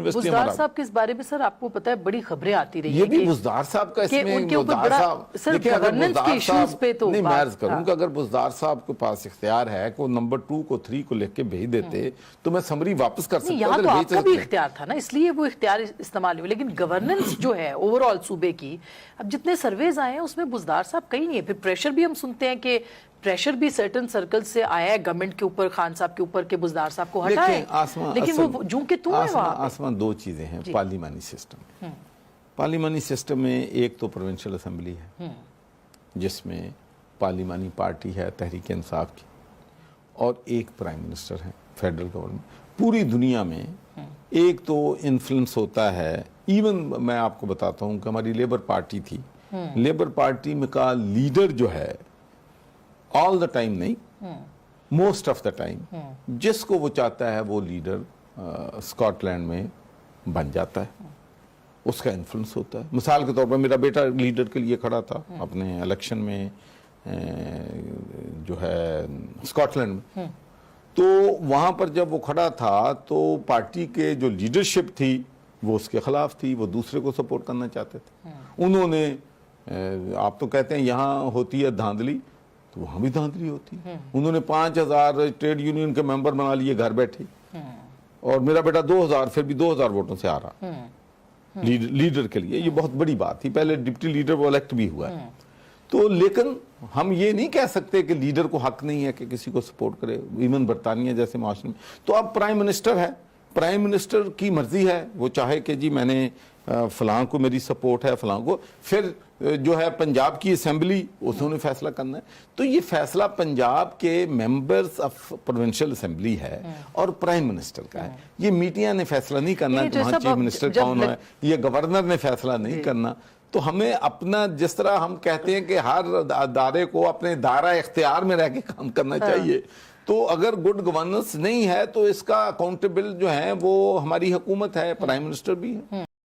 University Buzdar صاحب کے اس بارے میں سر آپ کو پتا ہے بڑی خبریں آتی رہی ہیں یہ بھی بزدار صاحب کا اس میں بزدار صاحب سر گورننس کے ایشوز پہ تو نہیں میں عرض کروں کہ اگر بزدار صاحب کے پاس اختیار ہے کہ وہ نمبر 2 کو 3 کو لکھ کے بھیج دیتے تو میں سمری واپس کر سکتا ہوں. یہاں تو آپ کا بھی اختیار تھا نا, اس لیے وہ اختیار استعمال ہوئے, لیکن گورننس جو ہے اوور آل صوبے کی, اب جتنے سرویز آئے ہیں اس میں بزدار صاحب کہیں نہیں ہے. پھر پریشر بھی ہم سنتے ہیں کہ پریشر بھی سرٹن سرکل سے آیا ہے گورنمنٹ کے اوپر, خان صاحب کے اوپر, کہ بزدار صاحب کو ہٹائیں, لیکن وہ جوں کہ تو ہے وہاں. آسمان دو چیزیں ہیں پارلیمانی سسٹم. پارلیمانی سسٹم میں ایک تو پروونشل اسمبلی ہے جس میں پارلیمانی پارٹی ہے تحریک انصاف کی, اور ایک پرائم منسٹر ہے فیڈرل گورنمنٹ. پوری دنیا میں ایک تو انفلوئنس ہوتا ہے, ایون میں آپ کو بتاتا ہوں کہ ہماری لیبر پارٹی تھی, لیبر پارٹی میں کا لیڈر جو ہے آل دا ٹائم نہیں, موسٹ آف دا ٹائم جس کو وہ چاہتا ہے وہ لیڈر اسکاٹ لینڈ میں بن جاتا ہے, اس کا انفلوئنس ہوتا ہے. مثال کے طور پر میرا بیٹا لیڈر کے لیے کھڑا تھا اپنے الیکشن میں جو ہے اسکاٹ لینڈ میں, تو وہاں پر جب وہ کھڑا تھا تو پارٹی کے جو لیڈرشپ تھی وہ اس کے خلاف تھی, وہ دوسرے کو سپورٹ کرنا چاہتے تھے. انہوں نے, آپ تو کہتے ہیں یہاں ہوتی ہے دھاندلی, تو وہاں بھی دھاندلی ہوتی ہے. انہوں نے 5000 ٹریڈ یونین کے ممبر بنا لیے گھر بیٹھے, اور میرا بیٹا 2000, پھر بھی 2000 ووٹوں سے آ رہا لیڈر کے لیے. یہ بہت بڑی بات تھی. پہلے ڈپٹی لیڈر وہ الیکٹ بھی ہوا ہے. تو لیکن ہم یہ نہیں کہہ سکتے کہ لیڈر کو حق نہیں ہے کہ کسی کو سپورٹ کرے, ایون برطانیہ جیسے معاشرے میں. تو اب پرائم منسٹر ہے, پرائم منسٹر کی مرضی ہے, وہ چاہے کہ جی میں نے فلاں کو میری سپورٹ ہے, فلاں کو. پھر جو ہے پنجاب کی اسمبلی, انہوں نے فیصلہ کرنا ہے. تو یہ فیصلہ پنجاب کے ممبرز آف پروونشل اسمبلی ہے اور پرائم منسٹر کا ہے. یہ میڈیا نے فیصلہ نہیں کرنا کہ وہاں چیف منسٹر کون ہے, یہ گورنر نے فیصلہ نہیں کرنا. تو ہمیں اپنا, جس طرح ہم کہتے ہیں کہ ہر ادارے کو اپنے دائرہ اختیار میں رہ کے کام کرنا چاہیے, تو اگر گڈ گورننس نہیں ہے تو اس کا اکاؤنٹیبل جو ہے وہ ہماری حکومت ہے, پرائم منسٹر بھی ہے.